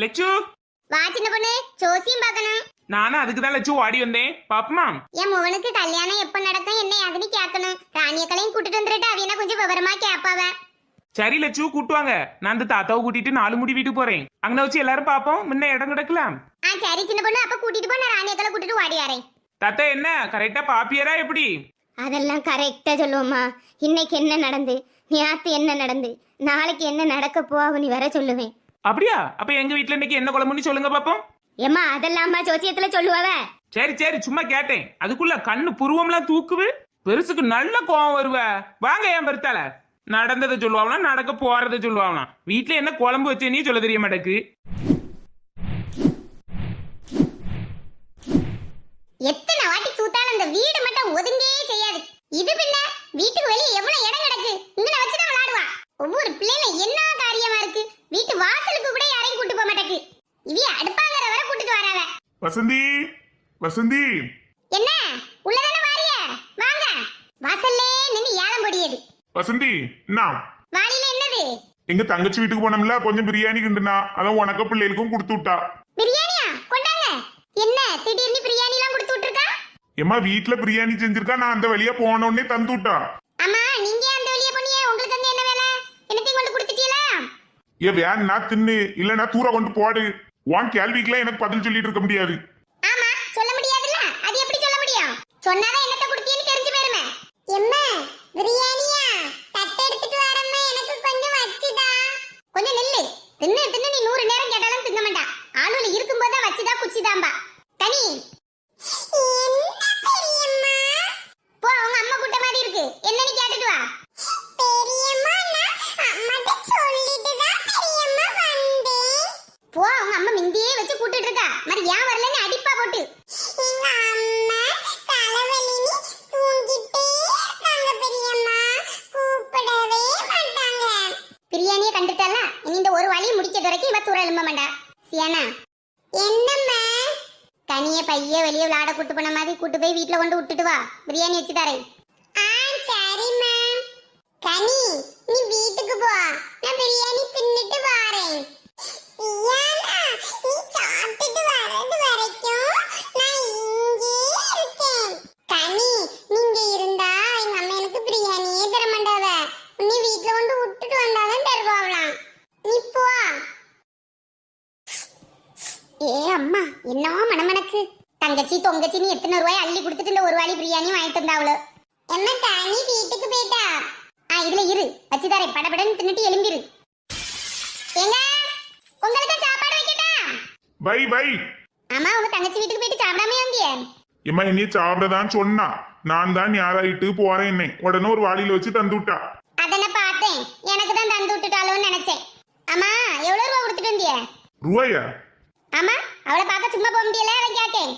லட்சு வா சின்ன பொண்ணு, ஜோசியம் பார்க்கணும். நானும் அதுக்குதான் லட்சு ஓடி வந்தேன். பாப்பமா என் மகனுக்கு கல்யாணம் எப்ப நடக்கும் என்ன அதுன்னு கேட்கணும். ராணியக்களையும் கூட்டிட்டு வந்துட்டு அவ கொஞ்சம் விவரமா கேப்பாவ. சரி லட்சு கூட்டுவாங்க. நான் அந்த தாத்தாவை கூட்டிட்டு 4 முடி வீட்டுக்கு போறேன். அங்க வச்சு எல்லாரும் பாப்போம். முன்ன இடம் கிடக்கலாம். சரி சின்ன பொண்ணு, அப்ப கூட்டிட்டு போ. நான் ராணியக்களை கூட்டிட்டு ஓடி வரேன். தாத்தா என்ன கரெக்டா பாப்பியரா எப்படி? அதெல்லாம் கரெக்டா சொல்லுவோமா. இன்னைக்கு என்ன நடந்து, நேத்து என்ன நடந்து, நாளைக்கு என்ன நடக்க போவ நீ வர சொல்லுவேன். அப்படியா? அப்ப எங்க வீட்டுல இன்னைக்கு என்ன குழம்புன்னு சொல்லுங்க பாப்போம். ஏமா அதெல்லாமா ஜோசியத்துல சொல்லுவாவ. சரி சரி சும்மா கேட்டேன். அதுக்குள்ள கண்ணு புருவம்லாம் தூக்குவு. பெருசுக்கு நல்ல கோவம் வருவ. வாங்க என் பெருத்தால. நடந்ததை சொல்லுவாங்களாம், நடக்க போறதை சொல்லுவாங்களாம். வீட்டுல என்ன குழம்பு வச்சேன்னே சொல்ல தெரிய மாட்டேக்கு. எத்தனை வாட்டி தூத்தாலும் அந்த வீடு மட்டும் ஒதுங்கே செய்யாது. இது பின்ன வீட்டுக்கு வெளியே எவ்வளவு இடம் கிடக்கு, இங்க வச்சுதான் விளையாடுவா. ஒவ்வொரு பிள்ளைல என்ன காரியமா இருக்கு. வீட்டு வாசலுக்கு கூட யாரையும் கூட்டு போக மாட்டேக்கு. இவிய அடுப்பாங்கற வர கூட்டிட்டு வராவ. வசந்தி வசந்தி என்ன உள்ளதான வாரிய? வாங்க. வாசல்லே நின்னு ஏலம் பொடியது. வசந்தி என்ன வாளில என்னது? எங்க தங்கச்சி வீட்டுக்கு போனோம்ல, கொஞ்சம் பிரியாணி கிண்டுனா, அதான் உனக்கு பிள்ளைகளுக்கும் கொடுத்து விட்டா. பிரியாணியா? கொண்டாங்க. என்ன திடீர்னு பிரியாணி எல்லாம் கொடுத்து விட்டுருக்கா? ஏமா வீட்டுல பிரியாணி செஞ்சிருக்கா, நான் அந்த வழியா போன உடனே தந்து விட்டா. அம்மா நீங்க அந்த வழியா போனியே, உங்களுக்கு அங்க என்ன வேலை? என்னத்தையும் கொண்டு கொடுத்துட்டீங்களா? ஏ வேணா தின்னு, இல்லன்னா தூர கொண்டு போடு. உன் கேள்விக்கெல்லாம் எனக்கு பதில் சொல்லிட்டு இருக்க முடியாது. ஆமா சொல்ல முடியாதுல்ல, அது எப்படி சொல்ல முடியும்? சொன்னாதான் என்னத்தை கொடுத்தீன்னு தெரிஞ்சு போயிருமே. எம்மா பிரியாணியா? தட்டை எடுத்துட்டு வரம்மா, எனக்கு கொஞ்சம் வச்சுதா. கொஞ்சம் நெல்லு. தின்னு தின்னு நீ 100 நேரம் கேட்டாலும் தின்ன மாட்டா. ஆளுல இருக்கும்போது வச்சுதா குச்சிதாம்பா. கனி என்ன பெரியம்மா? போ, அவங்க அம்மா கூட்ட மாதிரி இருக்கு. என்னன்னு கேட்டுட்டு வா. பெரியம்மா நான் அம்மாட்ட சொல்லிட்டு தான் பெரியம்மா வந்தேன். போ, அவங்க அம்மா மிந்தியே வச்சு கூட்டிட்டு இருக்கா. மாதிரி ஏன் வரலன்னு அடிப்பா போட்டு. எங்க அம்மா தலைவலினி தூங்கிட்டே இருக்காங்க பெரியம்மா, கூப்பிடவே மாட்டாங்க. பிரியாணியை கண்டுட்டால இனி இந்த ஒரு வழி முடிக்க வரைக்கும் இவ தூர எழும்ப மாட்டா. சியானா என்னம்மா? கனிய பைய வெளியே விளையாட கூட்டு போன மாதிரி கூட்டு போய் வீட்டுல கொண்டு விட்டுட்டு வா. பிரியாணி வச்சு தரேன். சரிம்மா. கனி நீ வீட்டுக்கு போ, நான் பிரியாணி தின்னுட்டு வரேன். சியானா நீ சாப்பிட்டுட்டு வரது வரைக்கும் நான் இங்கே இருக்கேன். கனி நீங்க இருந்தா எங்க அம்மா எனக்கு பிரியாணியே தர மாட்டாவ. நீ வீட்டுல கொண்டு விட்டுட்டு வந்தாதான் தருவாங்களாம். நீ போ. ஏ அம்மா என்ன மனமனக்கு. தங்கச்சி தொங்கச்சின்னு எத்தனை ரூபாய் அள்ளி கொடுத்துட்டு இந்த ஒரு வாளி பிரியாணி வாங்கிட்டு வந்தாவளோ. என்ன கனி வீட்டுக்கு போயிட்டா? இதுல இரு, வச்சு தரேன். படபடன்னு தின்னுட்டு எழும்பிரு. ஏங்க உங்களுக்கு சாப்பாடு வைக்கட்டா? By by. அம்மா உங்க தங்கச்சி வீட்டுக்கு போயிட்டு சாப்பிடாம வந்தியே? ஏமா என்னைய சாப்பிடதான் சொன்னா, நான் தான் யாராயிட்டு போறேன். என்ன உடனே ஒரு வாளியில வச்சு தந்து விட்டா. அதன பார்த்தேன், எனக்கு தான் தந்து விட்டுட்டாளோன்னு நினைச்சேன். அம்மா எவ்வளவு ரூபா கொடுத்துட்டு வந்தியே? ரூபாயா? ஆமா அவளை பார்க்க சும்மா போக முடியல, அவன் கேட்டேன்.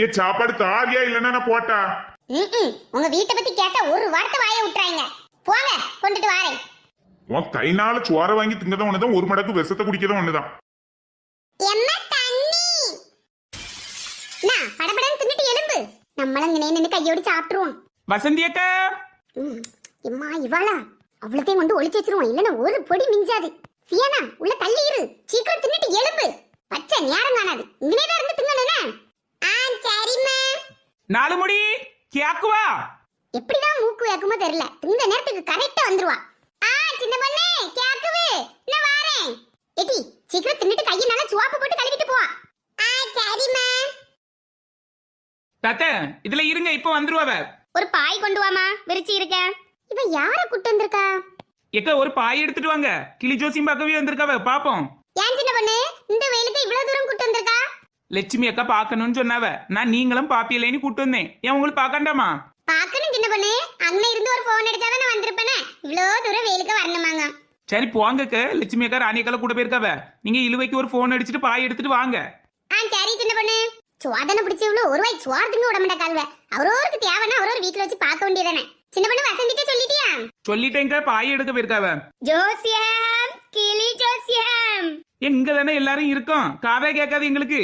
ஏ சாப்பாடு தாரியா இல்லன்னா நான் போட்டா? உங்க வீட்டை பத்தி கேட்டா ஒரு வார்த்தை வாய விட்டுறாங்க. போங்க கொண்டுட்டு வாரேன். உன் கைனால சோற வாங்கி திங்கதான் ஒண்ணுதான், ஒரு மடக்கு விஷத்தை குடிக்கதான் ஒண்ணுதான். எம்மா தண்ணி. நான் படபடன்னு தின்னுட்டு எலும்பு. நம்மளும் நின்னு கையோடு சாப்பிட்டுருவோம். வசந்தி அக்கா எம்மா இவாளா அவ்வளத்தையும் கொண்டு ஒளிச்சு வச்சிருவோம், இல்லன்னா ஒரு பொடி மிஞ்சாது. சியானா உள்ள தள்ளி இரு, சீக்கிரம் தின்னுட்டு எலும்பு. பச்சை நேரம் காணாது, இங்கனேதான் இருந்து திங்கணும்னா. சரிம்மா. 4 முடி கேக்குவா. எப்படிதான் மூக்கு வேக்குமோ தெரியல, இந்த நேரத்துக்கு கரெக்டா வந்துருவா. சின்ன பொண்ணே கேக்குவே, நான் வாரேன். எடி சீக்கிரம் தின்னுட்டு கையை நல்லா சுவாப்பு போட்டு கழுவிட்டு போ. சரிம்மா. தாத்தா இதுல இருங்க, இப்ப வந்துருவாவ. ஒரு பாய் கொண்டு வாமா, விரிச்சி இருக்க. இவ யார கூட்டு வந்திருக்கா? எக்க ஒரு பாய் எடுத்துட்டு வாங்க. கிளி ஜோசியம் பார்க்கவே வந்திருக்காவ, பாப்போம். ஏன் சின்ன பொண்ணு இந்த வெயிலுக்கு இவ்வளவு தூரம் கூட்டு வந்திருக்கா? லட்சுமி அக்கா பாக்கணும்னு சொன்னாவ. நான் நீங்களும் பாப்பியலேன்னு கூட்டு வந்தேன். ஏன் உங்களுக்கு பாக்கண்டாமா? பாக்கணும் சின்ன பொண்ணு, அங்க இருந்து ஒரு போன் அடிச்சாதான் நான் வந்திருப்பேனே. இவ்வளவு தூரம் வெயிலுக்கு வரணுமாங்க. சரி போங்கக்க. லட்சுமி அக்கா ராணி அக்கா கூட போயிருக்காவ. நீங்க இழுவைக்கு ஒரு போன் அடிச்சுட்டு பாய் எடுத்துட்டு வாங்க. சரி சின்ன பொண்ணு. சுவாதனை பிடிச்சி இவ்வளவு ஒரு வாய் சுவாரத்துக்கு விட மாட்டா கால்வ. அவரோருக்கு தேவைன்னா அவரோரு வீட்டுல வச்சு பார்க்க வேண்டியதானே. சின்ன பொண்ணு வசந்திட்ட சொல்லிட்டியா? சொல்லிட்டேங்க, பாய் எடுக்க போயிருக்காவ. ஜோசியம் கிளி ஜோசியம் எங்க தானே எல்லாரும் இருக்கோம். காவே கேட்காது எங்களுக்கு.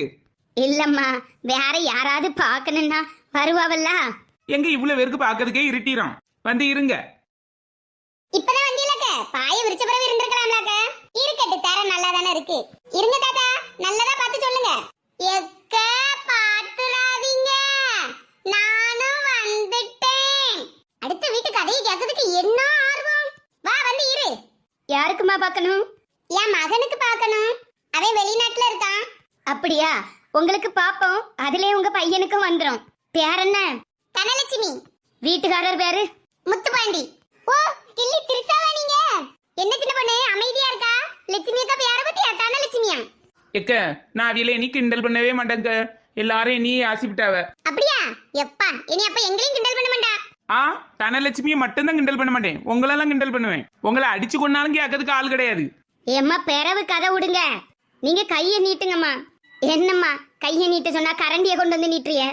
இல்லம்மா வேற யாராவது பாக்கணும்னா வருவாவல்ல. எங்க இவ்வளவு பேருக்கு பாக்கிறதுக்கே இருட்டிரும். வந்து இருங்க. இப்பதான் வந்தியலக்க, பாய விரிச்ச பிறகு இருந்திருக்கலாம்லக்க. இருக்கட்டு, தர நல்லா தானே இருக்கு. இருங்க தாத்தா, நல்லதா பார்த்து சொல்லுங்க. எக்க பாத்துறாதீங்க, நானும் வந்துட்டேன். அடுத்த வீட்டு கதையை கேட்கறதுக்கு என்ன ஆர்வம். வா வந்து இரு. யாருக்குமா பார்க்கணும்? என் மகனுக்கு பார்க்கணும், அவன் வெளிநாட்டுல இருக்கான். அப்படியா? உங்களுக்கு பாப்போம், அதுலயே உங்க பையனுக்கும் வந்துரும். பேர் என்ன? தனலட்சுமி. வீட்டுக்காரர் பேரு? முத்துப்பாண்டி. ஓ, கிள்ளி திருசாவா நீங்க? என்ன சின்ன பொண்ணு அமைதியா இருக்கா? லட்சுமி அக்கா பேர பத்தியா? தனலட்சுமியா? எக்க நான் அவியல நீ கிண்டல் பண்ணவே மாட்டேங்க, எல்லாரும் நீ ஆசிப்பிட்டாவ. அப்படியா? எப்பா இனி அப்ப எங்களையும் கிண்டல் பண்ண மாட்டா? ஆ, தனலட்சுமியை மட்டும்தான் கிண்டல் பண்ண மாட்டேன், உங்களெல்லாம் கிண்டல் பண்ணுவேன். உங்களை அடிச்சு கொண்டாலும் கேட்கறதுக்கு ஆள் கிடையாது. ஏம்மா பிறவு கதை விடுங்க, நீங்க கைய நீட்டுங்கம்மா. என்னம்மா கைய நீட்ட சொன்னா கரண்டிய கொண்டு வந்து நீட்டுறிய?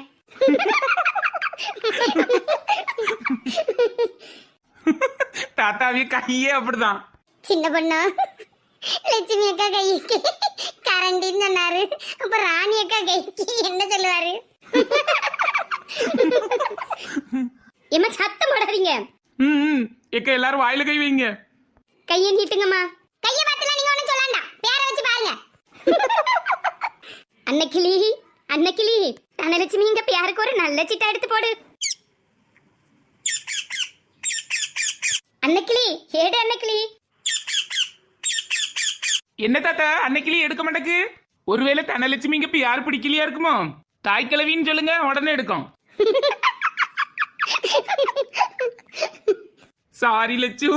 தாத்தாவிய கையே அப்படிதான். சின்ன பொண்ணு, லட்சுமி அக்கா கைக்கு கரண்டின்னு சொன்னாரு, அப்ப ராணி அக்கா கைக்கு என்ன சொல்லுவாரு? ஏம்மா சத்தம் போடாதீங்க. ம் எக்க எல்லாரும் வாயில கை வைங்க. கைய நீட்டுங்கம்மா. கைய பார்த்துலாம் நீங்க ஒண்ணும் சொல்லாண்டா, பேரை வச்சு பாருங்க. அன்னக்கிளி, அன்னக்கிளி, தனலட்சுமி இங்க பேருக்கு ஒரு நல்ல சிட்டா எடுத்து போடு. அன்னக்கிளி, ஏடு அன்னக்கிளி. என்ன தாத்தா அன்னைக்கிளி எடுக்க மாட்டேக்கு? ஒருவேளை தனலட்சுமி இங்க யாரு பிடிக்கலையா இருக்குமோ? தாய் கிழவின்னு சொல்லுங்க, உடனே எடுக்கும். சாரி லட்சு.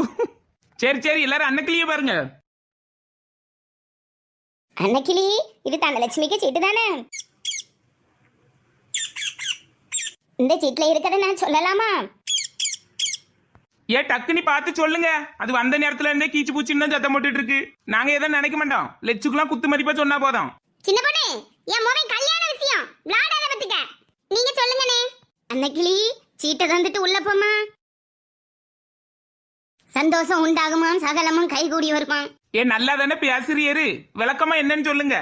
சரி சரி, எல்லாரும் அன்னக்கிளிய பாருங்க. அன்னக்கிளி, இது தனலட்சுமிக்கு சீட்டு தானே? இந்த சீட்ல இருக்கத நான் சொல்லலாமா? ஏன் டக்குன்னு பார்த்து சொல்லுங்க, அது வந்த நேரத்துல இருந்தே கீச்சு பூச்சின்னு தான் சத்தம் போட்டுட்டு இருக்கு. நாங்க எதுவும் நினைக்க மாட்டோம், லட்சுக்குலாம் குத்து மதிப்பா சொன்னா போதும். சின்ன பொண்ணு, என் மோவன் கல்யாண விஷயம் விளையாடாத பத்துக்க. நீங்க சொல்லுங்கனே. அன்னக்கிளி, சீட்டை தந்துட்டு உள்ள போமா. சந்தோஷம் உண்டாகுமாம், சகலமும் கைகூடி வருமாம். ஏன் நல்லா தானே பேசுறியரு, விளக்கமா என்னன்னு சொல்லுங்க.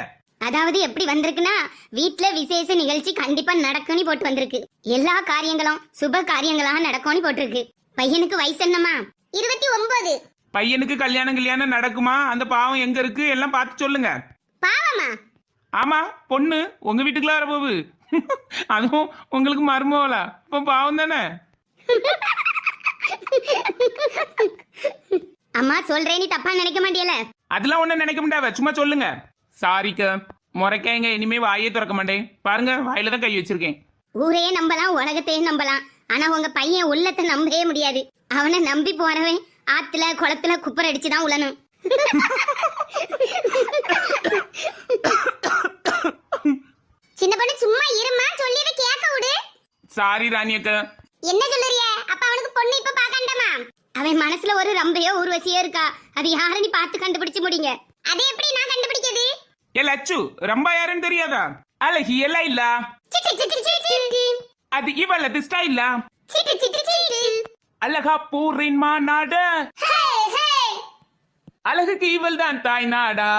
அதாவது எப்படி வந்திருக்குன்னா, வீட்ல விசேஷ நிகழ்ச்சி கண்டிப்பா நடக்கும்னு போட்டு வந்திருக்கு. எல்லா காரியங்களும் சுப காரியங்களாக நடக்கும்னு போட்டிருக்கு. பையனுக்கு வயசு என்னமா? 29. பையனுக்கு கல்யாணம் நடக்குமா? அந்த பாவம் எங்க இருக்கு எல்லாம் பார்த்து சொல்லுங்க. பாவமா? ஆமா, பொண்ணு உங்க வீட்டுக்குள்ள வர போகுது. அதுவும் உங்களுக்கு மருமகளா? இப்போ பாவம் தானே. அம்மா சொல்றேன், நீ தப்பா நினைக்க மாட்டியல? அதெல்லாம் ஒண்ணு நினைக்க மாட்டாவ, சும்மா சொல்லுங்க. சாரிக்க, முறைக்காங்க, இனிமே வாயே திறக்க மாட்டேன். பாருங்க, வாயில தான் கை வச்சிருக்கேன். ஊரையே நம்பலாம், உலகத்தையே நம்பலாம், ஆனா உங்க பையன் உள்ளத்தை நம்பவே முடியாது. அவனை நம்பி போறவன் ஆத்துல குளத்துல குப்பர் அடிச்சுதான் உழணும். சின்ன பொண்ணு சும்மா இருமா, சொல்லியதை கேட்க விடு. சாரி ராணியக்கா. என்ன சொல்லுறிய? அப்ப அவனுக்கு பொண்ணு இப்ப பாக்கண்டாமா? அவன் மனசுல ஒரு ரம்பையோ ஊர்வசியோ இருக்கா, அது யாரு நீ பார்த்து கண்டுபிடிச்சு முடிங்க. அதை எப்படி நான் கண்டுபிடிக்கிறது? ஏ லட்சு, ரொம்ப யாருன்னு தெரியாதா? அழகி எல்லாம் இல்ல, சிட்டு சிட்டு சிட்டு அது இவள திஸ்டா இல்ல. சிட்டு சிட்டு சிட்டு. அழகா பூரின் மாநாடு, ஹே ஹே. அழகுக்கு இவள் தான் தாய் நாடா.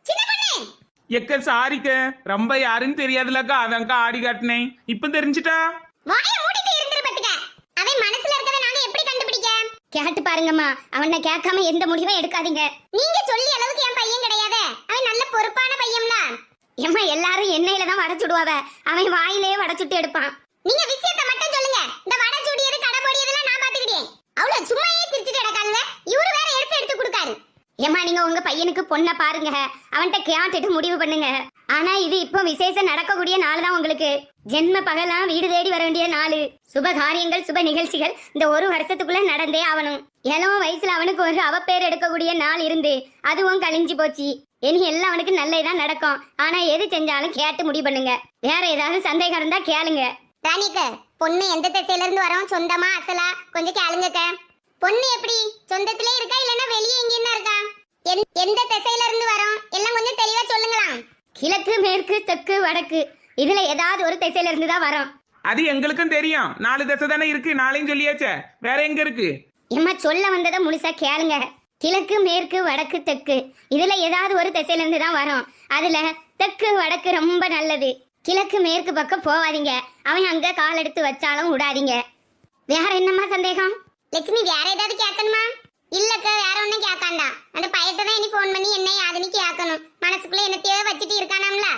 சின்ன பொண்ணு, எக்க சாரிக்க, ரொம்ப யாருன்னு தெரியாதுலக்கா, அதான்க்கா ஆடி காட்டினேன். இப்ப தெரிஞ்சுட்டா? வாயை மூடிட்டு இருந்துரு பத்துக்க. அவன் மனசுல இருக்கதை நாங்க எப்படி கண்டுபிடிக்க? கேட்டு பாருங்கம்மா, அவனை கேட்காம எந்த முடிவும் எடுக்காதீங்க. நீங்க சொல்லி அளவுக்கு என் பையன் கிடையாது, அவன் நல்ல பொறுப்பான பையன்ல. ஏம்மா எல்லாரும் எண்ணெயில தான் வடைச்சுடுவாவ, அவன் வாயிலேயே வடைச்சுட்டு எடுப்பான். நீங்க விஷயத்தை மட்டும் சொல்லுங்க, இந்த வடை சூடியது கடை போடியதெல்லாம் நான் பாத்துக்கிட்டேன். அவ்வளவு சும்மாயே சிரிச்சுட்டு கிடக்காங்க, இவரு வேற எடுத்து எடுத்து கொடுக்காரு. ஏம்மா நீங்க உங்க பையனுக்கு பொண்ணை பாருங்க, அவன்கிட்ட கேட்டுட்டு முடிவு பண்ணுங்க. ஆனா இது இப்போ விசேஷம் நடக்கக்கூடிய நாள் தான் உங்களுக்கு. ஜென்ம பகலாம் வீடு தேடி வர வேண்டிய நாள். சுப காரியங்கள் சுப நிகழ்ச்சிகள் இந்த ஒரு வருஷத்துக்குள்ள நடந்தே ஆகணும். இளம் வயசுல அவனுக்கு ஒரு அவப்பேர் எடுக்கக்கூடிய நாள் இருந்து அதுவும் கழிஞ்சு போச்சு. இனி எல்லாம் அவனுக்கு நல்லதான் நடக்கும். ஆனா எது செஞ்சாலும் கேட்டு முடிவு பண்ணுங்க. வேற ஏதாவது சந்தேகம் இருந்தா கேளுங்க. ராணிக்க, பொண்ணு எந்த திசையில இருந்து வரோம், சொந்தமா அசலா, கொஞ்சம் கேளுங்கக்க. பொண்ணு எப்படி சொந்தத்திலே இருக்கா இல்லன்னா வெளியே எங்கேன்னா இருக்கா? எந்த திசையில இருந்து வரோம் எல்லாம் கொஞ்சம் தெளிவா சொல்லுங்களாம். கிழக்கு மேற்கு தெற்கு வடக்கு இதுல ஏதாவது ஒரு திசையில இருந்து தான் வரோம். அது எங்களுக்கும் தெரியும், 4 திசை தானே இருக்கு, நாளையும் சொல்லியாச்சே, வேற எங்க இருக்கு? ஏம்மா சொல்ல வந்ததை முழுசா கேளுங்க. கிழக்கு மேற்கு வடக்கு தெற்கு இதுல ஏதாவது ஒரு திசையில இருந்து தான் வரும். அதுல தெற்கு வடக்கு ரொம்ப நல்லது. கிழக்கு மேற்கு பக்கம் போவாதீங்க, அவன் அங்க கால் எடுத்து வச்சாலும் விடாதீங்க. வேற என்னம்மா சந்தேகம்? லட்சுமி, வேற ஏதாவது கேட்கணுமா? இல்லக்க வேற ஒண்ணும் கேட்காண்டா. அந்த பையத்தை தான் இனி ஃபோன் பண்ணி என்ன யாதுன்னு கேட்கணும். மனசுக்குள்ள என்னத்தையோ வச்சுட்டு இருக்கானாம்ல.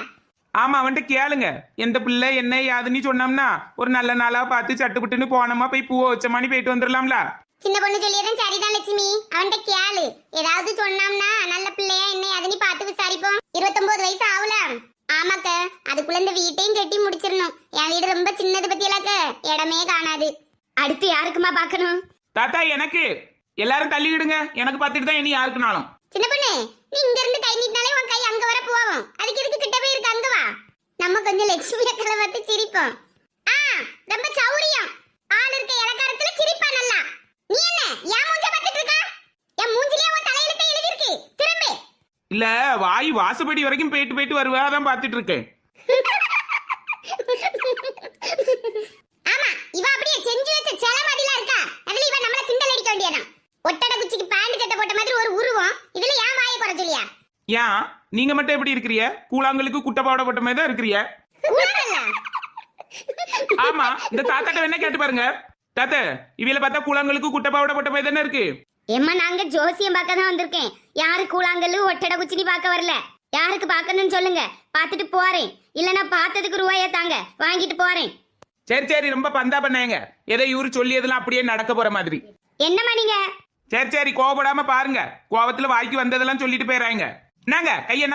ஆமா அவன்கிட்ட கேளுங்க. எந்த பிள்ளை என்ன யாதுன்னு சொன்னோம்னா ஒரு நல்ல நாளா பார்த்து சட்டுப்புட்டுன்னு போனோமா போய் பூவை வச்சமானி போயிட்டு வந்துடலாம்ல. சின்ன பொண்ணு சொல்லியதும் சரிதான் லட்சுமி. அவன்கிட்ட கேளு. ஏதாவது சொன்னாம்னா நல்ல பிள்ளையா என்ன யாதுன்னு பார்த்து விசாரிப்போம். 29 வயசு ஆகுல. ஆமாக்க, அதுக்குள்ள இந்த வீட்டையும் கட்டி முடிச்சிடணும். என் வீடு ரொம்ப சின்னது பத்தியலாக்க, இடமே காணாது. அடுத்து யாருக்குமா பார்க்கணும்? தாத்தா எனக்கு எல்லாரும் தள்ளிவிடுங்க. எனக்கு பார்த்துட்டு தான் இனி யாருக்குனாலும். சின்ன பொண்ணு, நீ இங்க இருந்து கை நீட்டினாலே உன் கை அங்க வர போவோம். அதுக்கு இதுக்கு கிட்ட போய் இருக்கு, அங்க வா. நம்ம கொஞ்சம் லட்சுமி அக்களை பார்த்து சிரிப்போம். ரொம்ப சௌரியம். ஆள் இருக்க இலக்காரத்துல சிரிப்பா நல்லா. நீ என்ன என் மூஞ்ச பார்த்துட்டு இருக்கா? என் மூஞ்சிலே உன் தலையில தான் எழுதி இருக்கு. திரும்பி. இல்ல வாய் வாசப்படி வரைக்கும் போயிட்டு வருவா, அதான் பார்த்துட்டு இருக்கேன். ஆமா, இவ அப்படியே செஞ்சு வச்ச செல மாதிரிலாம் இருக்கா. அதுல இவ நம்மள கிண்டல் அடிக்க வேண்டியதான். ஒட்டட குச்சிக்கு பேண்ட் சட்டை போட்ட மாதிரி ஒரு உருவம். இதுல ஏன் வாயை குறை சொல்லியா? ஏன் நீங்க மட்டும் எப்படி இருக்கிறிய? கூழாங்களுக்கு குட்டை பாவடை போட்ட மாதிரி தான் இருக்கிறிய. உலகல்ல. ஆமா, இந்த தாத்தாட்ட வேணா கேட்டு பாருங்க. தாத்தா, இவில பார்த்தா கூழாங்களுக்கு குட்டை பாவடை போட்ட மாதிரி தானே இருக்கு. ஏம்மா நாங்க ஜோசியம் பார்க்க தான் வந்திருக்கேன். யாரு கூழாங்கல்லு ஒட்டட குச்சினி பார்க்க வரல. யாருக்கு பார்க்கணும்னு சொல்லுங்க, பார்த்துட்டு போறேன். இல்லனா பார்த்ததுக்கு ரூபாயை தாங்க, வாங்கிட்டு போறேன். சரி சரி, ரொம்ப பந்தா பண்ணாங்க. ஏதோ இவரு சொல்லியதெல்லாம் அப்படியே நடக்க போற மாதிரி. என்னம்மா நீங்க? சரி சரி, கோவப்படாம பாருங்க. கோவத்துல வாய்க்கு வந்ததெல்லாம் சொல்லிட்டு போயிடுறாங்க. என்னங்க கையை நல்லா